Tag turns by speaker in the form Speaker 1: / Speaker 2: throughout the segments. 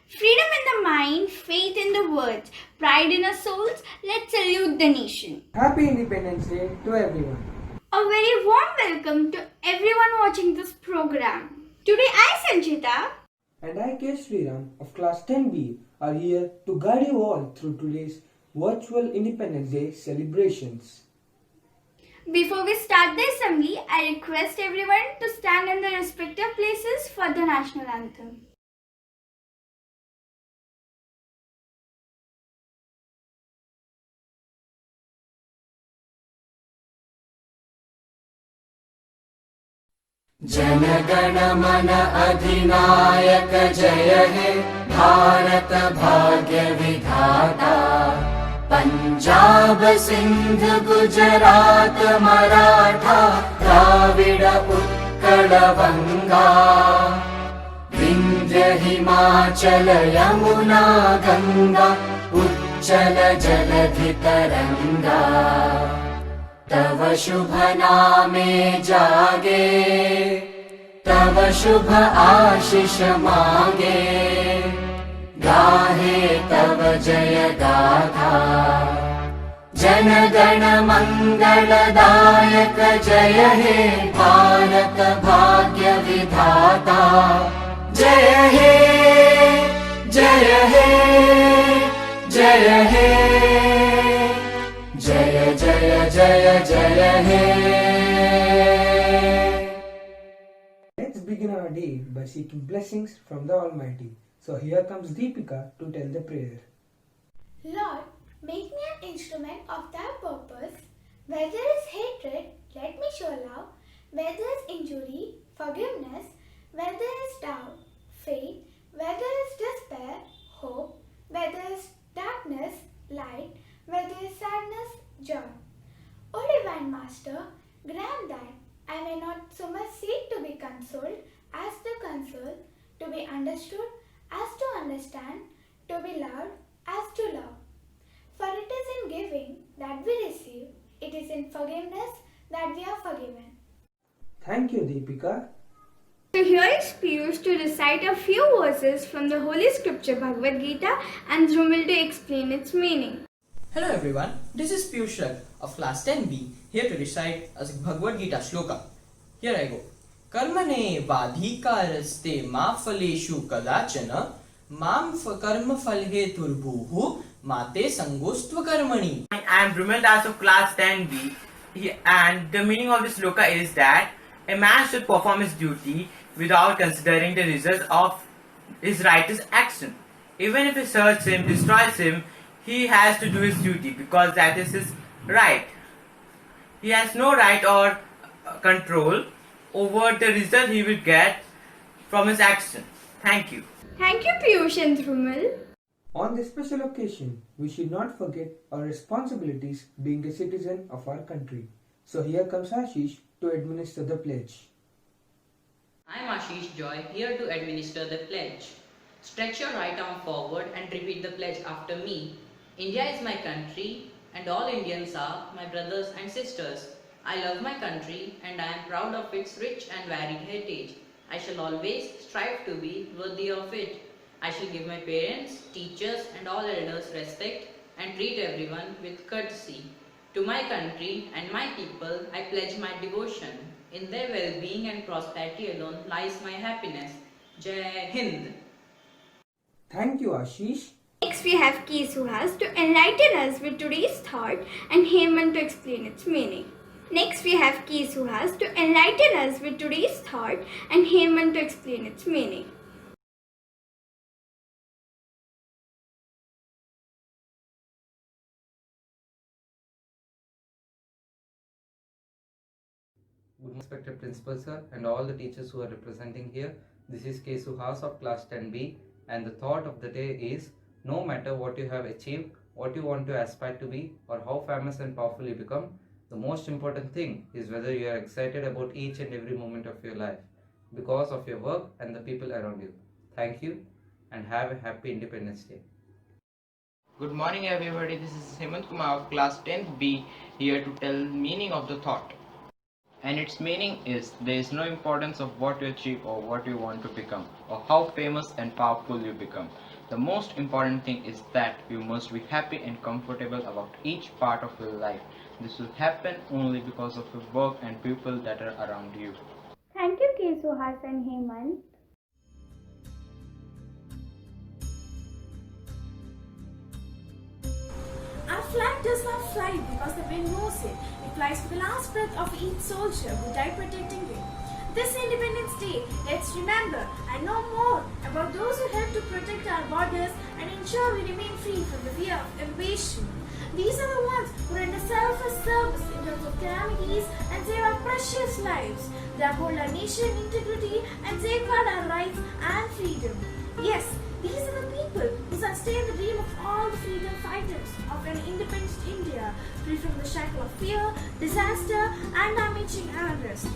Speaker 1: Freedom in the mind, faith in the words, pride in our souls. Let's salute the nation.
Speaker 2: Happy Independence Day to everyone.
Speaker 1: A very warm welcome to everyone watching this program. Today I, Sanchita,
Speaker 2: And I, K. Sriram of Class 10B, are here to guide you all through today's virtual Independence Day celebrations.
Speaker 1: before we start the assembly, I request everyone to stand in their respective places for the national anthem.
Speaker 3: जनगण मन अधिनायक जय हे भारत भाग्य विधाता पंजाब सिंध गुजरात मराठा द्राविड उत्कल बंगा विंध्य हिमाचल यमुना गंगा उच्चल जलधि तरंगा तव शुभ नामे जागे तव शुभ आशीष मांगे गाहे तव जय गाथा जन गण मंगलदायक जय हे भारत भाग्य विधाता जय हे जय हे जय हे जय जय जय जय हे.
Speaker 2: Let's begin our day by seeking blessings from the Almighty. So here comes Deepika to tell the prayer.
Speaker 4: Lord, make me an instrument of thy purpose. Where there is hatred, let me show love. Where there is injury, forgiveness. Where there is doubt, faith. Where there is despair, hope. Where there is darkness, light. Where there is sadness, joy. O Divine Master, grant that I may not so much seek to be consoled as to console, to be understood as to understand, to be loved as to love. For it is in giving that we receive, it is in forgiveness that we are forgiven.
Speaker 2: Thank you, Deepika.
Speaker 1: So here is Piyush to recite a few verses from the Holy Scripture Bhagavad Gita and Dhrumil to explain its meaning.
Speaker 5: Hello everyone, this is Piyush Rag of class 10B here to recite a Bhagavad Gita shloka. Here I go. Karmane vadhikarasте ma phaleshu kadachana mam karma phalhe turbhuhu mate sangostva karmani.
Speaker 6: I am Brumel Das of class 10B and the meaning of this sloka is that a man should perform his duty without considering the results of his righteous action. Even if it hurts him, destroys him, he has to do his duty because that is his right. He has no right or control over the result he will get from his action. Thank you.
Speaker 1: Thank you, Piyush and Dhrumil.
Speaker 2: On this special occasion, we should not forget our responsibilities being a citizen of our country. So here comes Ashish to administer the pledge.
Speaker 7: I am Ashish Joy, here to administer the pledge. Stretch your right arm forward and repeat the pledge after me. India is my country and all Indians are my brothers and sisters. I love my country and I am proud of its rich and varied heritage. I shall always strive to be worthy of it. I shall give my parents, teachers and all elders respect and treat everyone with courtesy. To my country and my people I pledge my devotion. In their well-being and prosperity alone lies my happiness. Jai Hind.
Speaker 2: Thank you, Ashish.
Speaker 1: Next we have Kesuhas to enlighten us with today's thought and Hemant to explain its meaning. Next we have Kesuhas to enlighten us with today's thought and Hemant to explain its meaning.
Speaker 8: Good respected principal sir and all the teachers who are representing here. This is K. Suhas of class 10B and the thought of the day is no matter what you have achieved, what you want to aspire to be or how famous and powerful you become, the most important thing is whether you are excited about each and every moment of your life because of your work and the people around you. Thank you and have a happy Independence Day.
Speaker 6: Good morning everybody, this is Hemant Kumar of class 10th B here to tell meaning of the thought. And its meaning is there is no importance of what you achieve or what you want to become or how famous and powerful you become.
Speaker 9: The most important thing is that you must be happy and comfortable about each part of your life. This will happen only because of your work and people that are around you.
Speaker 1: Thank you, K. Suhas and Hemant.
Speaker 10: Our flag does not fly because the wind knows it. It flies for the last breath of each soldier who died protecting it. This Independence Day, let's remember and know more about those who helped to protect our borders and ensure we remain free from the fear of invasion. These are the ones who render selfless service in terms of calamities and save our precious lives. They uphold our nation integrity and safeguard our rights and freedom. Yes, these are the people who sustain the dream of all the freedom fighters of an independent India, free from the shackle of fear, disaster, and damaging unrest.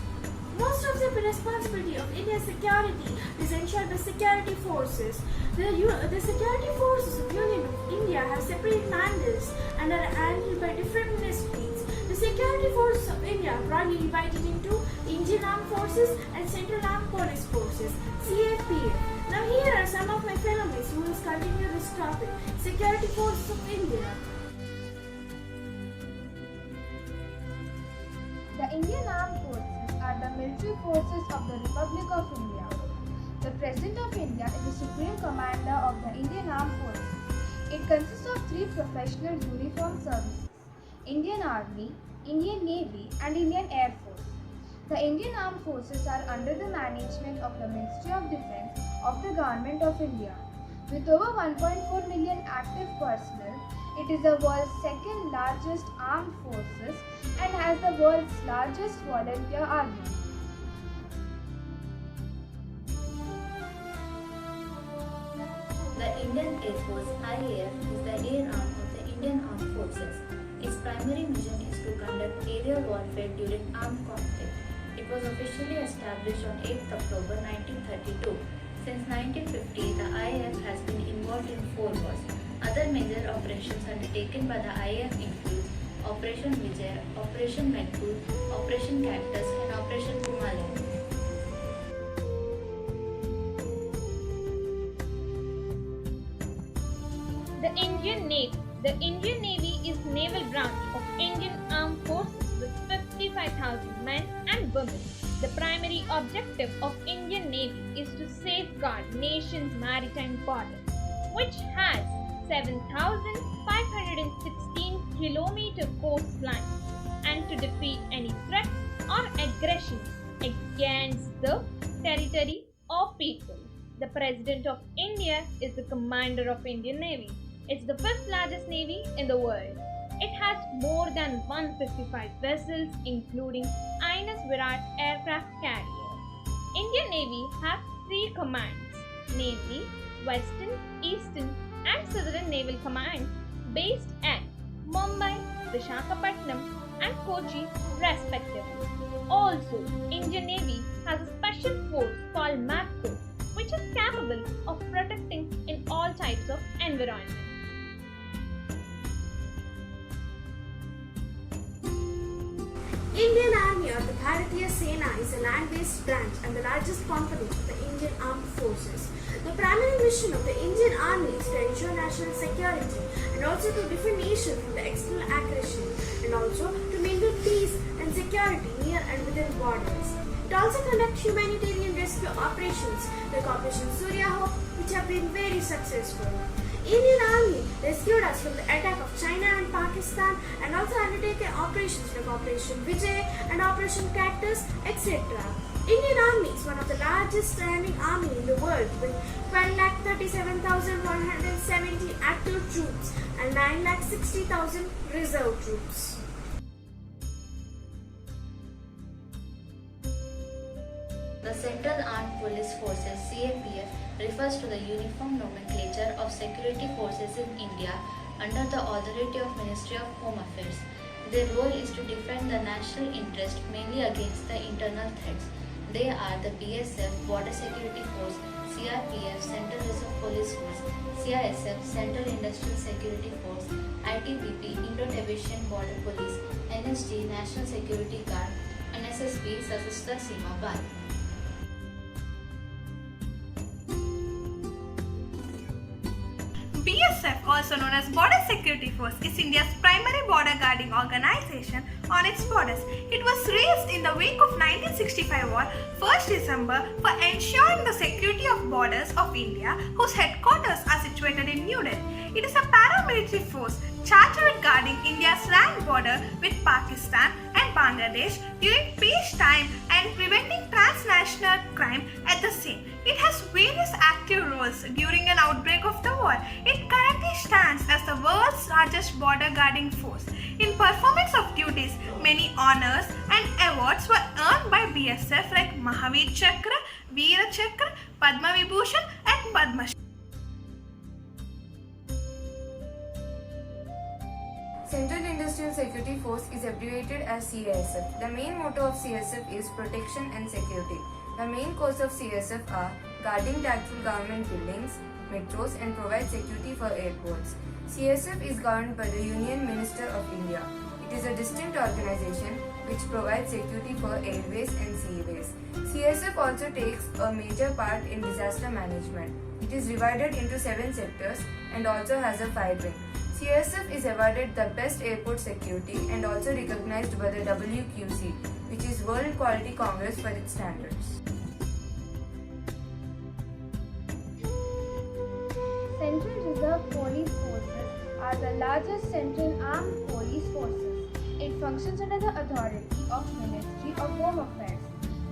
Speaker 10: Most of the responsibility of India's security is ensured by security forces. The security forces of Union of India have separate mandates and are handled by different ministries. The security forces of India are broadly divided into Indian Armed Forces and Central Armed Police Forces, CAPF. Now here are some of my fellow mates who will continue this topic, Security Forces of India.
Speaker 11: The Indian Armed Forces are the military forces of the Republic of India. The President of India is the Supreme Commander of the Indian Armed Forces. It consists of three professional uniformed services: Indian Army, Indian Navy and Indian Air Force. The Indian Armed Forces are under the management of the Ministry of Defence of the Government of India. With over 1.4 million active personnel, it is the world's second largest armed forces and has the world's largest volunteer army.
Speaker 12: The Indian Air Force (IAF) is the air arm of the Indian Armed Forces. Its primary mission is to conduct aerial warfare during armed conflict. It was officially established on 8th October 1932. Since 1950, the IAF has been involved in 4 wars. Other major operations undertaken by the IAF include Operation Vijay, Operation Medpur, Operation Cactus and Operation Himalayan.
Speaker 13: The Indian Navy. The Indian Navy is naval branch of Indian Armed Forces with 55,000 men and women. The primary objective of Indian Navy is to safeguard nation's maritime border, which has 7,516 kilometer coastline, and to defeat any threat or aggression against the territory or people. The President of India is the Commander of Indian Navy. It's the 5th largest navy in the world. It has more than 155 vessels, including INS Virat aircraft carrier. Indian Navy has 3 commands, namely Western, Eastern and Southern Naval Command, based at Mumbai, Visakhapatnam and Kochi respectively. Also, Indian Navy has a special force called MAPCO, which is capable of protecting in all types of environment.
Speaker 10: Indian Army or the Bharatiya Sena is a land-based branch and the largest component of the Indian Armed Forces. The primary mission of the Indian Army is to ensure national security and also to defend nation from the external aggression and also to maintain peace and security near and within borders. It also conducts humanitarian rescue operations like Operation Surya Hope, which have been very successful. Indian Army rescued us from the attack of China and Pakistan and also undertaken operations like Operation Vijay and Operation Cactus, etc. Indian Army is one of the largest standing army in the world with 12,37,170 active troops and 9,60,000 reserve troops.
Speaker 12: The Central Armed Police Forces (CAPF) refers to the uniform nomenclature of security forces in India under the authority of Ministry of Home Affairs. Their role is to defend the national interest mainly against the internal threats. They are the BSF Border Security Force, CRPF Central Reserve Police Force, CISF Central Industrial Security Force, ITBP Indo-Tibetan Border Police, NSG National Security Guard, and SSB Sashastra Seema Bal.
Speaker 14: also known as Border Security Force, is India's primary border guarding organization on its borders. It was raised in the wake of 1965 war, 1st December, for ensuring the security of borders of India, whose headquarters are situated in New Delhi. It is a paramilitary force charged with guarding India's land border with Pakistan and Bangladesh during peacetime and preventing transnational crime at the same. It has various active roles during an outbreak of the war. It currently stands as the world's largest border guarding force. In performance of duties, many honors and awards were earned by BSF like Mahavir Chakra, Veera Chakra, Padma Vibhushan and Padma Shri.
Speaker 15: Central Industrial Security Force is abbreviated as CISF. The main motto of CISF is protection and security. The main course of CISF are guarding tactful government buildings, metros and provide security for airports. CISF is governed by the Union Minister of India. It is a distinct organization which provides security for airways and seaways. CISF also takes a major part in disaster management. It is divided into 7 sectors and also has a fire wing. CISF is awarded the Best Airport Security and also recognized by the WQC, which is World Quality Congress for its standards.
Speaker 11: Central Reserve Police Forces are the largest central armed police forces. It functions under the authority of Ministry of Home Affairs.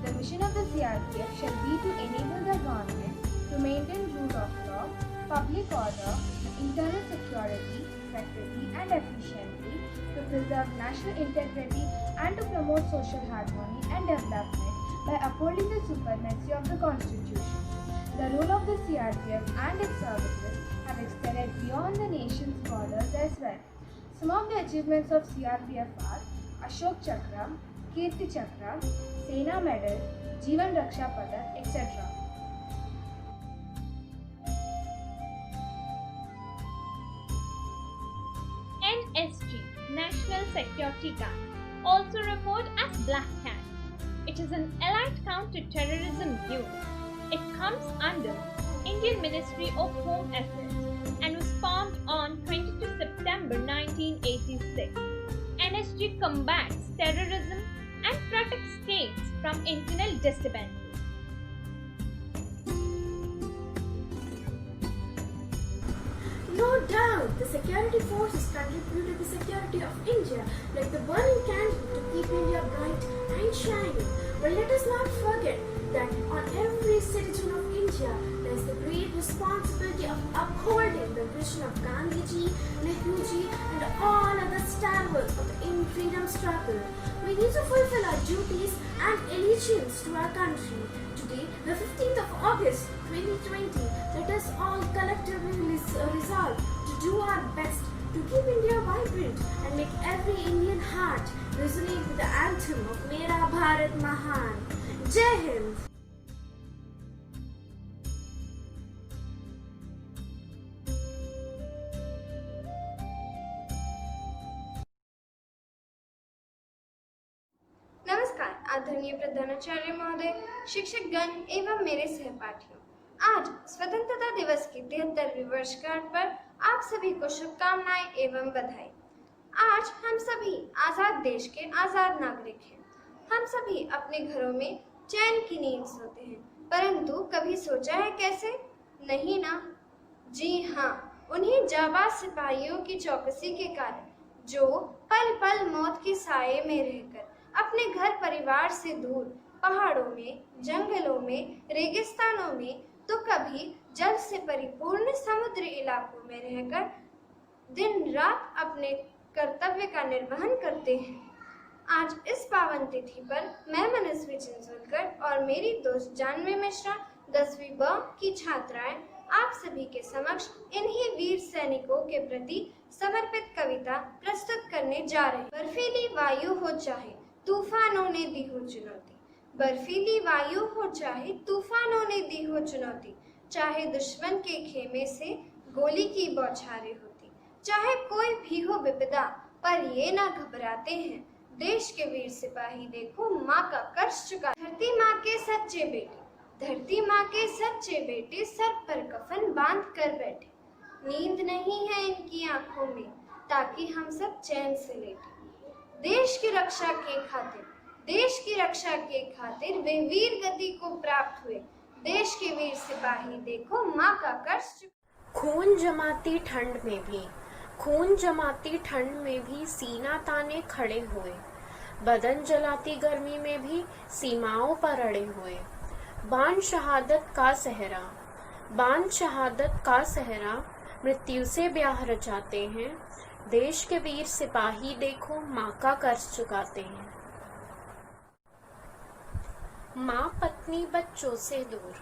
Speaker 11: The mission of the CRPF shall be to enable the government to maintain rule of law, public order, internal security, effectively and efficiently, to preserve national integrity and to promote social harmony and development by upholding the supremacy of the Constitution. The role of the CRPF and its services have extended beyond the nation's borders as well. Some of the achievements of CRPF are Ashok Chakra, Kirti Chakra, Sena Medal, Jeevan Raksha Padak, etc.
Speaker 13: NSG, National Security Guard, also referred as Black Cat. It is an allied counter-terrorism unit. It comes under Indian Ministry of Home Affairs and was formed on 22 September 1986. NSG combats terrorism and protects states from internal disturbances.
Speaker 10: No doubt, the security forces contribute to the security of India like the burning candle to keep India bright and shining. But let us not forget that on every citizen of India there is the great responsibility of upholding the vision of Gandhiji, Nehruji and all other stalwarts of the freedom struggle. We need to fulfill our duties and allegiance to our country. Today, the 15th of August 2020, let us all collectively resolve to do our best to keep India vibrant and make every Indian heart resonate with the anthem of Mera Bharat Mahan. Jai Hind!
Speaker 16: नमस्कार आदरणीय प्रधानाचार्य महोदय, शिक्षकगण एवं मेरे सहपाठियों, आज स्वतंत्रता दिवस की 73वीं वर्षगांठ पर आप सभी को शुभकामनाएं एवं बधाई। आज हम सभी आजाद देश के आजाद नागरिक हैं। हम सभी अपने घरों में चैन की नींद सोते हैं, परंतु कभी सोचा है कैसे? नहीं ना? जी हाँ, उन्हीं जाबाज सिपाहियों की चौकसी के कारण जो पल पल मौत के साये में रहकर अपने घर परिवार से दूर पहाड़ों में, जंगलों में, रेगिस्तानों में तो कभी जल से परिपूर्ण समुद्री इलाकों में रहकर दिन रात अपने कर्तव्य का निर्वहन करते हैं। आज इस पावन तिथि पर मैं मनस्वी चिंचोलकर और मेरी दोस्त जानवी मिश्रा 10वीं ब की छात्राएं आप सभी के समक्ष इन्हीं वीर सैनिकों के प्रति समर्पित कविता प्रस्तुत करने जा रहे हैं। बर्फीली वायु हो चाहे तूफानों ने दी हो चुनौती, बर्फीली वायु हो चाहे तूफानों ने दी हो चुनौती, चाहे दुश्मन के खेमे से गोली की बौछारें होती, चाहे कोई भी हो विपदा पर ये ना घबराते हैं, देश के वीर सिपाही देखो माँ का कर्ज चुका। धरती माँ के सच्चे बेटे, धरती माँ के सच्चे बेटे सर पर कफन बांध कर बैठे, नींद नहीं है इनकी आंखों में, ताकि हम सब चैन से लेटें। देश की रक्षा के खातिर, देश की रक्षा के खातिर वे वीर गति को प्राप्त हुए। देश के वीर सिपाही देखो माँ का कर्ज।
Speaker 17: खून जमाती ठंड में भी, खून जमाती ठंड में भी सीना ताने खड़े हुए, बदन जलाती गर्मी में भी सीमाओं पर अड़े हुए। बान शहादत का सहरा, बान शहादत का सहरा मृत्यु से ब्याह रचाते हैं। देश के वीर सिपाही देखो माँ का कर्ज चुकाते हैं। माँ पत्नी बच्चों से दूर,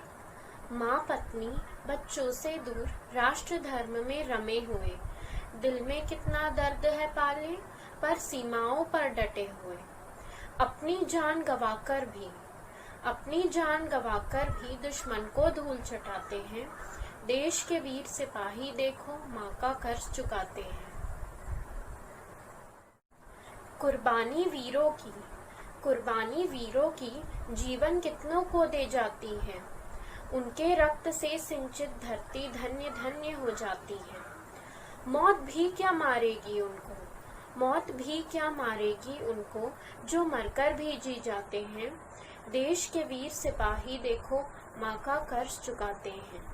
Speaker 17: माँ पत्नी बच्चों से दूर राष्ट्र धर्म में रमे हुए। दिल में कितना दर्द है पाले, पर सीमाओं पर डटे हुए। अपनी जान गवाकर भी, अपनी जान गवाकर भी दुश्मन को धूल चटाते हैं। देश के वीर सिपाही देखो माँ का कर्ज चुकाते हैं। कुर्बानी वीरों की, कुर्बानी वीरों की जीवन कितनों को दे जाती है। उनके रक्त से सिंचित धरती धन्य धन्य हो जाती है। मौत भी क्या मारेगी उनको, मौत भी क्या मारेगी उनको, जो मरकर भी जी जाते हैं। देश के वीर सिपाही देखो माँ का कर्ज चुकाते हैं।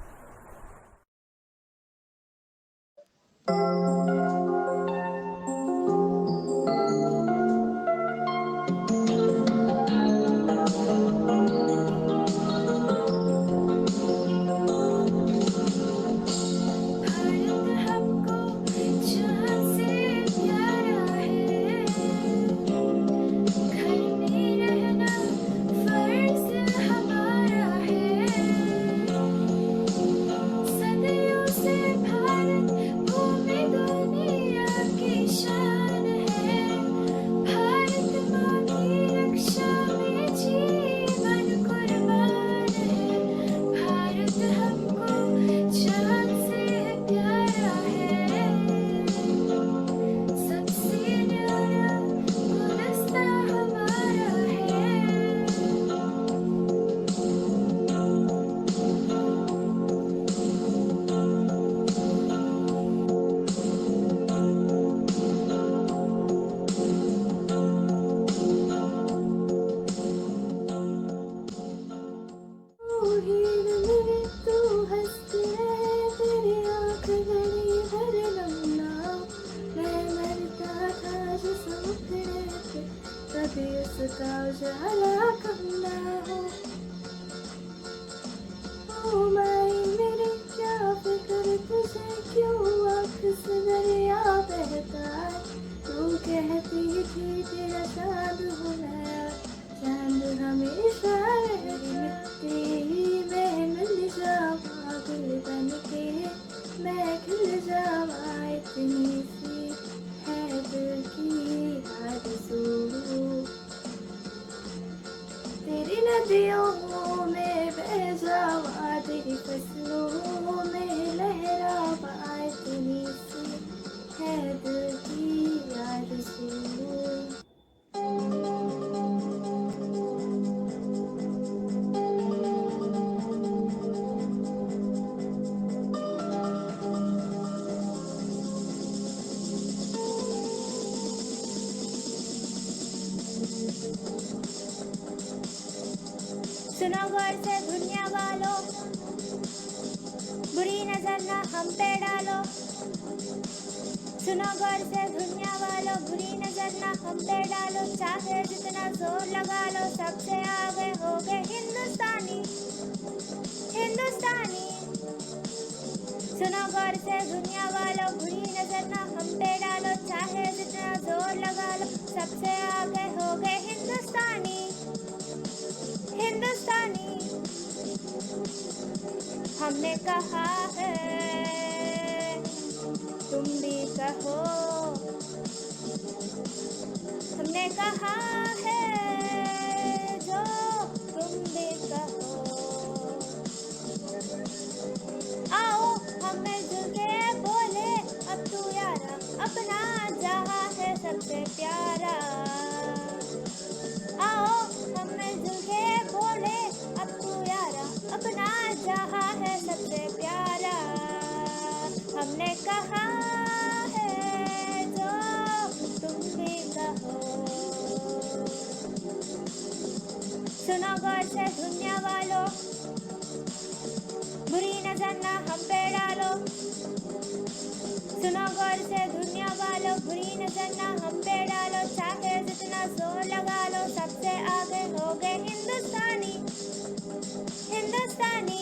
Speaker 18: सुनो गौर से दुनिया वालों, बुरी नजर ना हम पे डालो। सुनो गौर से दुनिया वालों, बुरी नजर ना हम पे डालो। चाहे जितना जोर लगा लो, सबसे आगे हो गए हिंदुस्तानी, हिंदुस्तानी। सुनो गौर से दुनिया वालों, बुरी नजर ना हम पे डालो। चाहे जितना जोर लगा लो, सबसे आगे हो गए हिंदुस्तानी, हिंदुस्तानी। हमने कहा है तुम भी कहो, हमने कहा है जो तुम भी कहो। आओ हम मिलजुल के बोले, अब तू यारा अपना जहाँ है सबसे प्यारा। आओ हम मिलजुल के बोले, अब तू यारा अपना जहाँ है सबसे प्यारा। हमने सुनो गौर से दुनिया वालों, बुरी नजर ना हम पे डालो। सुनो गौर से दुनिया वालों, बुरी नजर ना हम पे डालो। चाहे जितना जोर लगा लो, सबसे आगे हो गए हिंदुस्तानी, हिंदुस्तानी।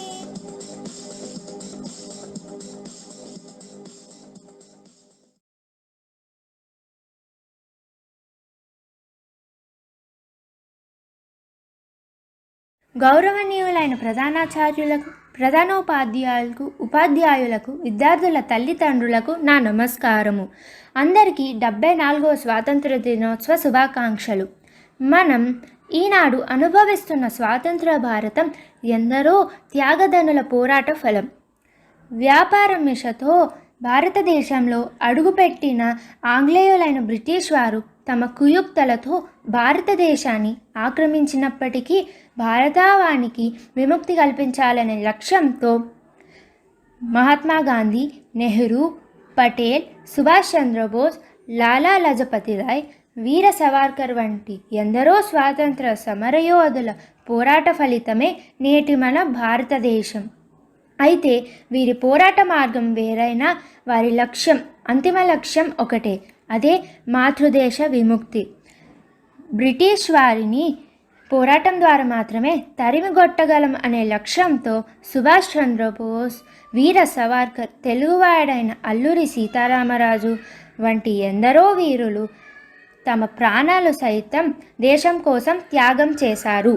Speaker 18: గౌరవనీయులైన ప్రధానాచార్యులకు, ఉపాధ్యాయులకు, విద్యార్థుల తల్లిదండ్రులకు నా నమస్కారము. అందరికీ 74వ స్వాతంత్ర దినోత్సవ శుభాకాంక్షలు. మనం ఈనాడు అనుభవిస్తున్న స్వాతంత్ర భారతం ఎందరో త్యాగదనుల పోరాట ఫలం. వ్యాపార మిషతో భారతదేశంలో అడుగుపెట్టిన ఆంగ్లేయులైన బ్రిటిష్ వారు తమ కుయుక్తులతో భారతదేశాన్ని ఆక్రమించినప్పటికీ భారతావానికి విముక్తి కల్పించాలనే లక్ష్యంతో మహాత్మా గాంధీ, నెహ్రూ, పటేల్, సుభాష్ చంద్రబోస్, లాలా లజపతి రాయ్, వీర సవార్కర్ వంటి ఎందరో స్వాతంత్ర సమరయోధుల పోరాట ఫలితమే నేటి మన భారతదేశం. అయితే వీరి పోరాట మార్గం వేరైనా వారి లక్ష్యం, అంతిమ లక్ష్యం ఒకటే, అదే మాతృదేశ విముక్తి. బ్రిటిష్ వారిని పోరాటం ద్వారా మాత్రమే తరిమిగొట్టగలం అనే లక్ష్యంతో సుభాష్ చంద్రబోస్, వీర సవార్కర్, తెలుగువాడైన అల్లూరి సీతారామరాజు వంటి ఎందరో వీరులు తమ ప్రాణాలు సైతం దేశం కోసం త్యాగం చేశారు.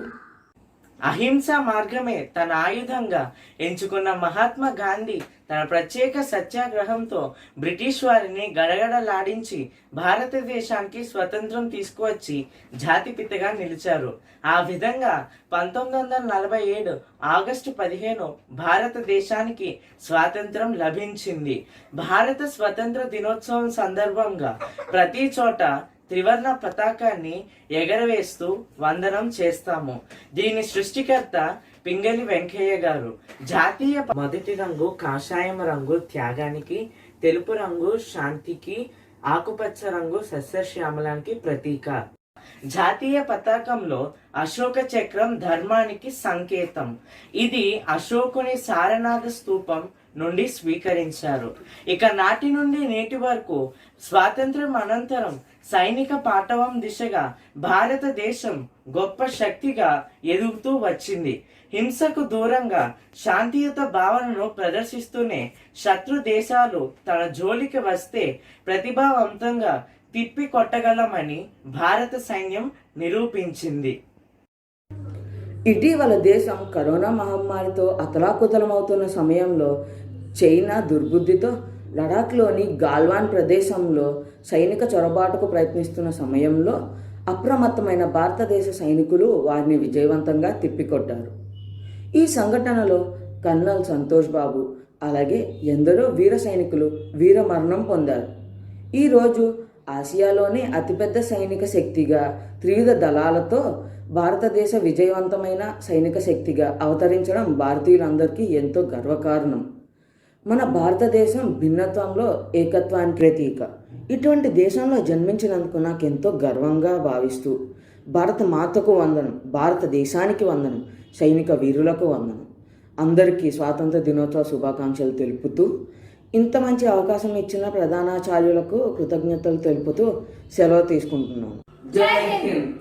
Speaker 19: అహింస మార్గమే తన ఆయుధంగా ఎంచుకున్న మహాత్మా గాంధీ తన ప్రత్యేక సత్యాగ్రహంతో బ్రిటిష్ వారిని గడగడలాడించి భారతదేశానికి స్వతంత్రం తీసుకువచ్చి జాతిపితగా నిలిచారు. ఆ విధంగా 1947 ఆగస్టు 15 భారతదేశానికి స్వాతంత్రం లభించింది. భారత స్వతంత్ర దినోత్సవం సందర్భంగా ప్రతి చోట త్రివర్ణ పతాకాన్ని ఎగరవేస్తూ వందనం చేస్తాము. దీని సృష్టికర్త పింగళి వెంకయ్య గారు. జాతీయ మొదటి రంగు కాషాయం రంగు త్యాగానికి, తెలుపు రంగు శాంతికి, ఆకుపచ్చ రంగు సస్యశ్యామలానికి ప్రతీక. జాతీయ పతాకంలో అశోక చక్రం ధర్మానికి సంకేతం. ఇది అశోకుని సారనాథ స్తూపం నుండి స్వీకరించారు. ఇక నాటి నుండి నేటి వరకు స్వాతంత్ర్యం అనంతరం సైనిక పాటవం దిశగా భారతదేశం గొప్ప శక్తిగా ఎదుగుతూ వచ్చింది. హింసకు దూరంగా శాంతియుత భావనను ప్రదర్శిస్తూనే శత్రు దేశాలు తన జోలికి వస్తే ప్రతిభావంతంగా తిప్పి కొట్టగలమని భారత సైన్యం నిరూపించింది.
Speaker 20: ఇటీవల దేశం కరోనా మహమ్మారితో అతలాకుతలమవుతున్న సమయంలో చైనా దుర్బుద్ధితో లడాఖ్లోని గాల్వాన్ ప్రదేశంలో సైనిక చొరబాటుకు ప్రయత్నిస్తున్న సమయంలో అప్రమత్తమైన భారతదేశ సైనికులు వారిని విజయవంతంగా తిప్పికొట్టారు. ఈ సంఘటనలో కర్నల్ సంతోష్ బాబు అలాగే ఎందరో వీర సైనికులు వీరమరణం పొందారు. ఈరోజు ఆసియాలోనే అతిపెద్ద సైనిక శక్తిగా త్రివిధ దళాలతో భారతదేశ విజయవంతమైన సైనిక శక్తిగా అవతరించడం భారతీయులందరికీ ఎంతో గర్వకారణం. మన భారతదేశం భిన్నత్వంలో ఏకత్వానికి ప్రతీక. ఇటువంటి దేశంలో జన్మించినందుకు నాకు ఎంతో గర్వంగా భావిస్తూ భారత మాతకు వందనం, భారతదేశానికి వందనం, సైనిక వీరులకు వందనం. అందరికీ స్వాతంత్ర దినోత్సవ శుభాకాంక్షలు తెలుపుతూ, ఇంత మంచి అవకాశం ఇచ్చిన ప్రధానాచార్యులకు కృతజ్ఞతలు తెలుపుతూ సెలవు తీసుకుంటున్నాను.
Speaker 19: జై హింద్.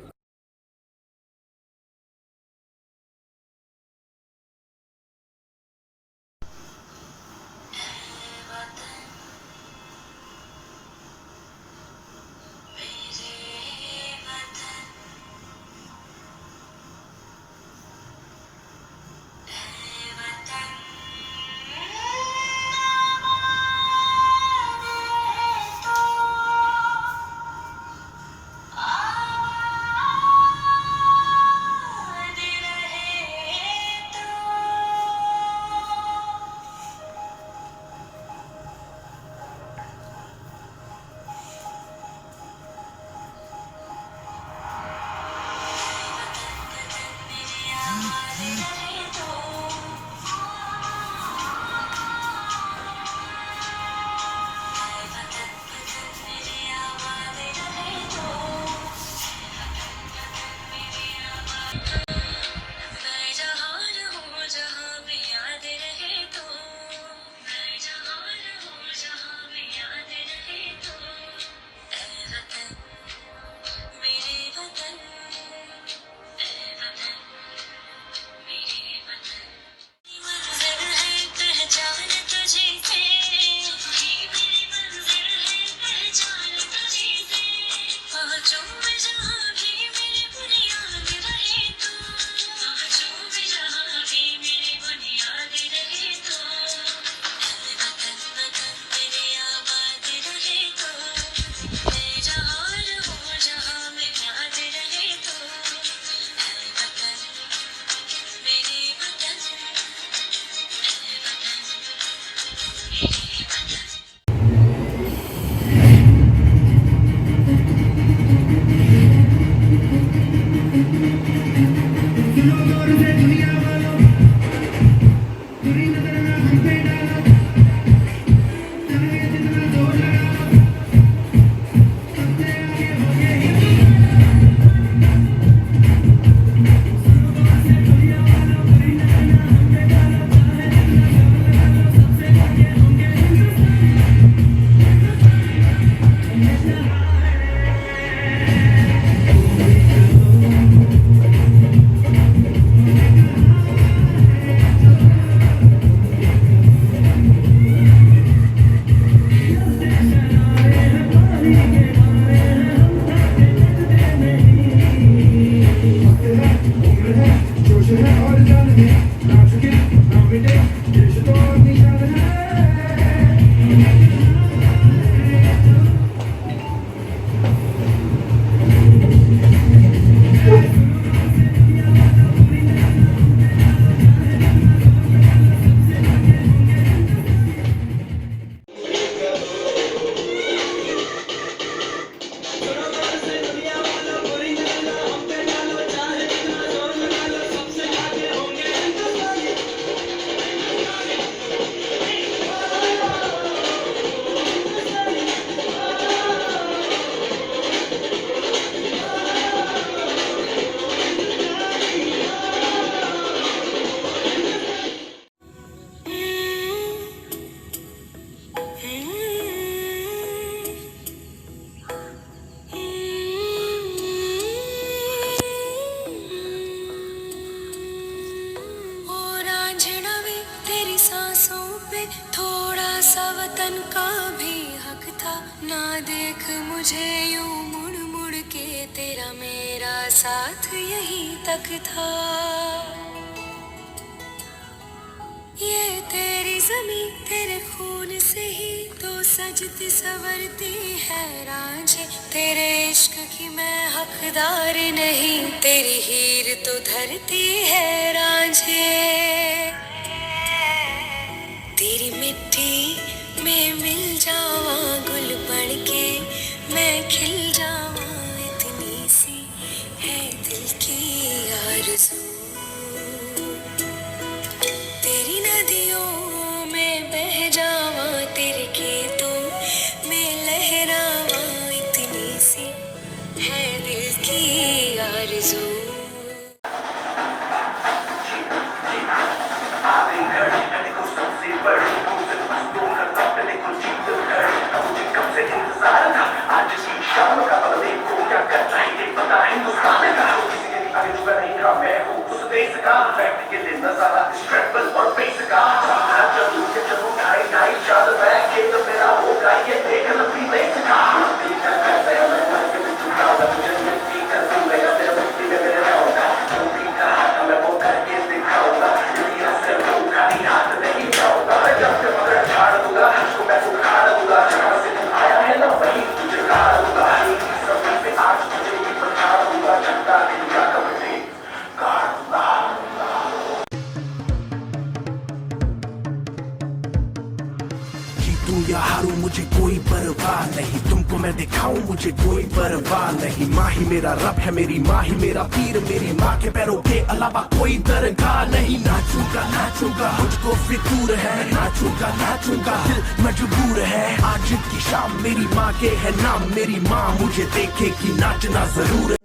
Speaker 21: मुझे कोई परवाह नहीं, तुमको मैं दिखाऊं मुझे कोई परवाह नहीं। माँ ही मेरा रब है, मेरी माँ ही मेरा पीर, मेरी माँ के पैरों के अलावा कोई दरगाह नहीं। नाचूंगा नाचूंगा मुझको फितूर है, नाचूंगा नाचूंगा दिल मजबूर है। आज की शाम मेरी माँ के है नाम, मेरी माँ मुझे देखेगी नाचना जरूर है।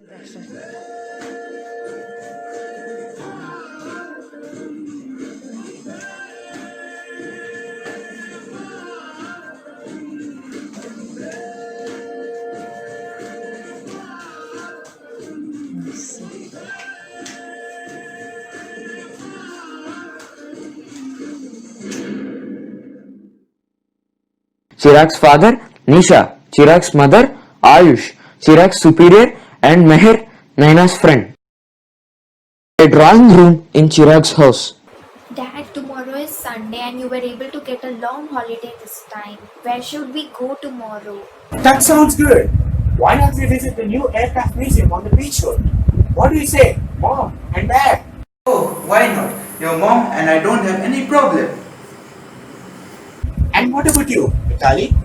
Speaker 22: Chirag's father, Nisha, Chirag's mother, Ayush, Chirag's superior, and Meher, Naina's friend. A drawing room in Chirag's house.
Speaker 23: Dad, tomorrow is Sunday and you were able to get a long holiday this time. Where should we go tomorrow?
Speaker 21: That sounds good. Why not we visit the new aircraft museum on the beach road? What do you say, Mom and Dad?
Speaker 24: Oh, why not? Your mom and I don't have any problem.
Speaker 21: And what about you, Vitali?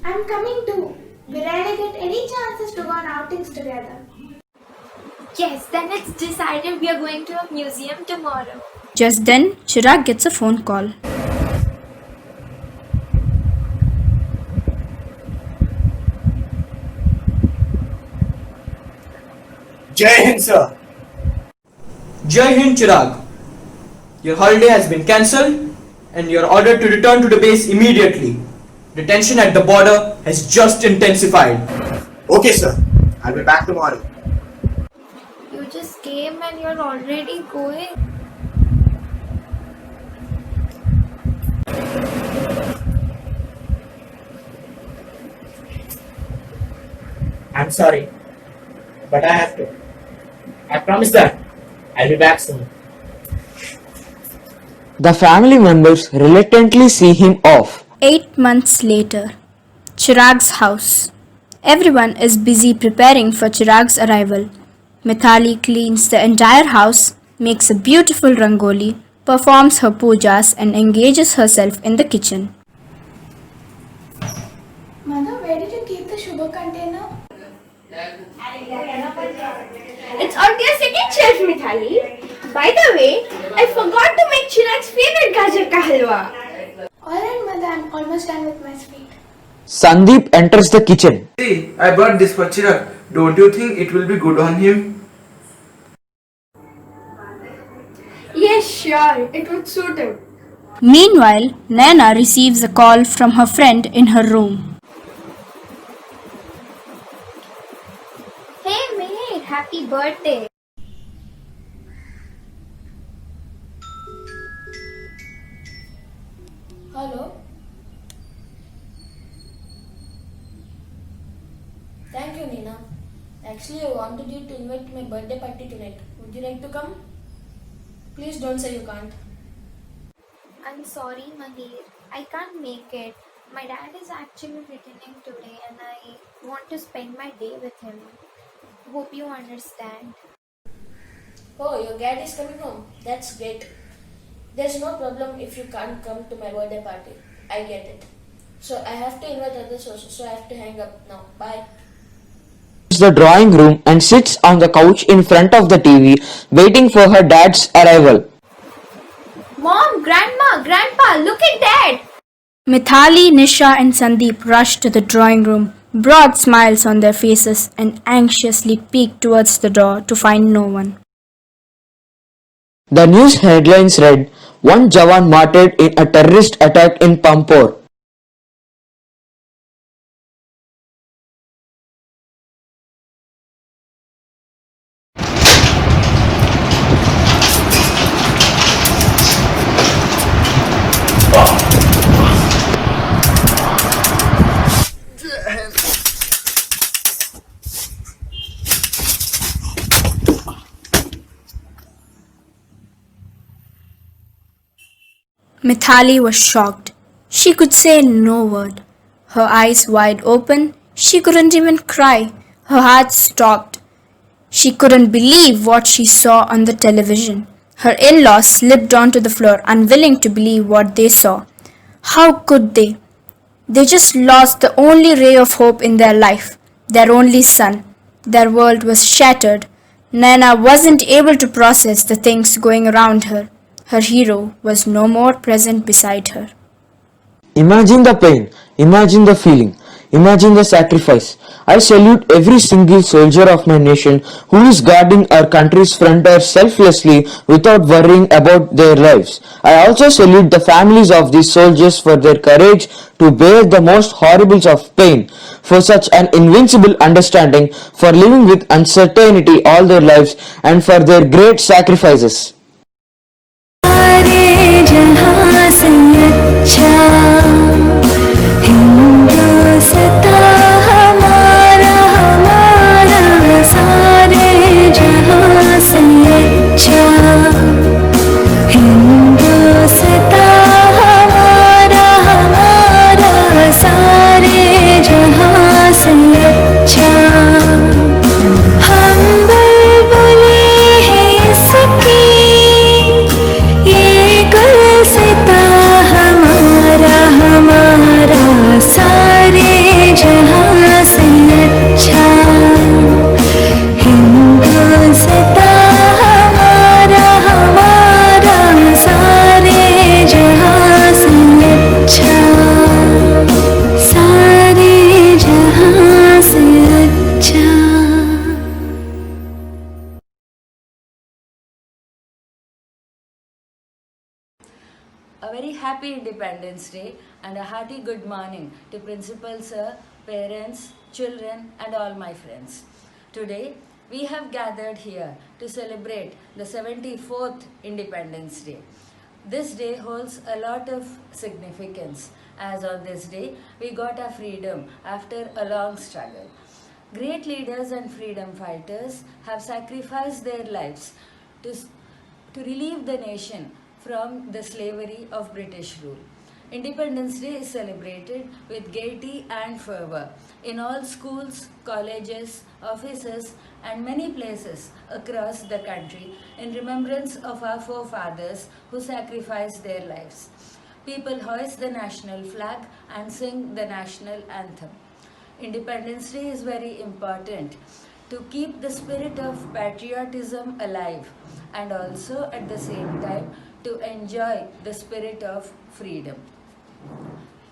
Speaker 4: I'm coming too. We rarely get any chances to go on outings together.
Speaker 23: Yes, then it's decided we are going to a museum tomorrow.
Speaker 2: Just then, Chirag gets a phone call.
Speaker 3: Jai Hind, sir.
Speaker 5: Jai Hind, Chirag. Your holiday has been cancelled and you are ordered to return to the base immediately. The tension at the border has just intensified.
Speaker 3: Okay, sir. I'll be back tomorrow.
Speaker 23: You just came and you're already going.
Speaker 3: I'm sorry, but I have to. I promise that I'll be back soon.
Speaker 22: The family members reluctantly see him off.
Speaker 2: 8 months later, Chirag's house. Everyone is busy preparing for Chirag's arrival. Mithali cleans the entire house, makes a beautiful rangoli, performs her pujas and engages herself in the kitchen.
Speaker 4: Mother, where did you keep the sugar container?
Speaker 1: It's on your second shelf, Mithali. By the way, I forgot to make Chirag's favorite gajar ka halwa.
Speaker 4: Alright, Mother, I'm almost done with my sweet.
Speaker 22: Sandeep enters the kitchen.
Speaker 24: See, I brought this for Chirag. Don't you think it will be good on him?
Speaker 1: Yes, sure, it would suit him.
Speaker 2: Meanwhile, Naina receives a call from her friend in her room.
Speaker 23: Hey mate, happy birthday.
Speaker 7: Hello. Thank you, Nina. Actually, I wanted you to invite my birthday party tonight. Would you like to come? Please don't say you can't.
Speaker 23: I'm sorry, Mahir. I can't make it. My dad is actually returning today and I want to spend my day with him. Hope you understand.
Speaker 7: Oh, your dad is coming home. That's great. There's no problem if you can't come to my birthday party. I get it. So I have to invite others also. So I have to hang up now. Bye.
Speaker 22: The drawing room and sits on the couch in front of the TV waiting for her dad's arrival.
Speaker 23: Mom, Grandma, Grandpa, look at Dad!
Speaker 2: Mithali, Nisha and Sandeep rush to the drawing room, broad smiles on their faces and anxiously peek towards the door to find no one.
Speaker 22: The news headlines read, "One Jawan martyred in a terrorist attack in Pampore."
Speaker 2: Mithali was shocked. She could say no word. Her eyes wide open, she couldn't even cry. Her heart stopped. She couldn't believe what she saw on the television. Her in-laws slipped onto the floor, unwilling to believe what they saw. How could they? They just lost the only ray of hope in their life, their only son. Their world was shattered. Naina wasn't able to process the things going around her. Her hero was no more present beside her.
Speaker 22: Imagine the pain, imagine the feeling, imagine the sacrifice. I salute every single soldier of my nation who is guarding our country's frontier selflessly without worrying about their lives. I also salute the families of these soldiers for their courage to bear the most horribles of pain, for such an invincible understanding, for living with uncertainty all their lives, and for their great sacrifices.
Speaker 25: हमारा
Speaker 6: A very happy Independence Day and a hearty good morning to Principal Sir, parents, children and all my friends. Today, we have gathered here to celebrate the 74th Independence Day. This day holds a lot of significance, as on this day we got our freedom after a long struggle. Great leaders and freedom fighters have sacrificed their lives to relieve the nation from the slavery of British rule. Independence Day is celebrated with gaiety and fervour in all schools, colleges, offices and many places across the country in remembrance of our forefathers who sacrificed their lives. People hoist the national flag and sing the national anthem. Independence Day is very important to keep the spirit of patriotism alive and also at the same time to enjoy the spirit of freedom.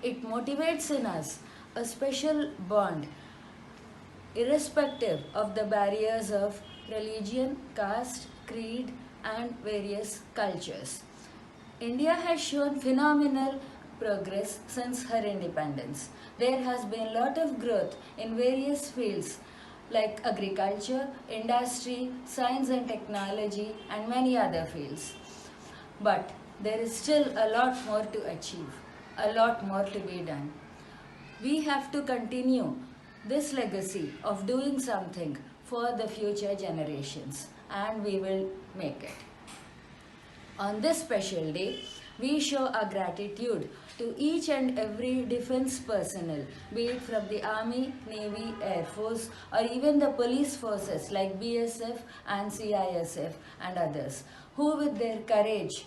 Speaker 6: It motivates in us a special bond irrespective of the barriers of religion, caste, creed and various cultures. India has shown phenomenal progress since her independence. There has been a lot of growth in various fields like agriculture, industry, science and technology and many other fields. But there is still a lot more to achieve, a lot more to be done. We have to continue this legacy of doing something for the future generations and we will make it. On this special day, we show our gratitude to each and every defense personnel, be it from the Army, Navy, Air Force or even the police forces like BSF and CISF and others, who with their courage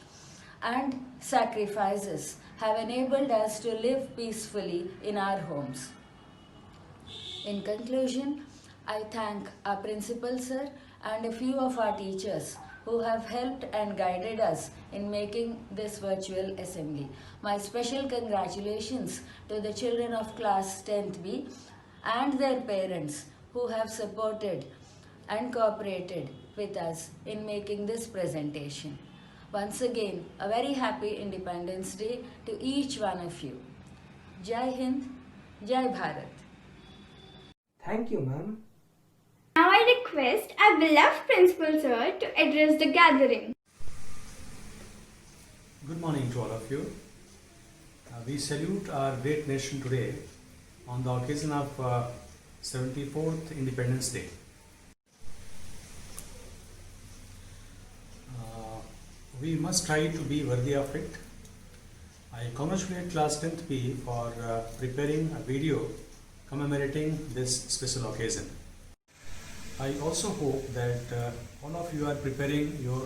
Speaker 6: and sacrifices have enabled us to live peacefully in our homes. In conclusion, I thank our principal sir and a few of our teachers who have helped and guided us in making this virtual assembly. My special congratulations to the children of class 10th B and their parents who have supported and cooperated with us in making this presentation. Once again, a very happy Independence Day to each one of you. Jai Hind, Jai Bharat.
Speaker 8: Thank you, ma'am.
Speaker 1: Now I request our beloved Principal Sir to address the gathering.
Speaker 9: Good morning to all of you. We salute our great nation today on the occasion of 74th Independence Day. We must try to be worthy of it. I congratulate class 10th B for preparing a video commemorating this special occasion. I also hope that all of you are preparing your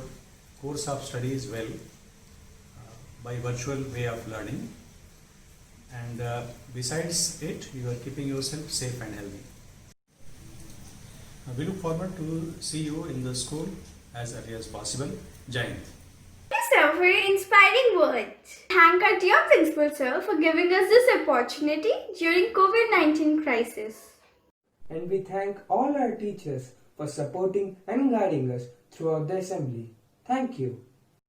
Speaker 9: course of studies well by virtual way of learning, and besides it, you are keeping yourself safe and healthy. We look forward to see you in the school as early as possible. Jai Hind.
Speaker 1: Thank you, sir, for your inspiring words. Thank our dear Principal Sir for giving us this opportunity during COVID-19 crisis.
Speaker 8: And we thank all our teachers for supporting and guiding us throughout the assembly. Thank you.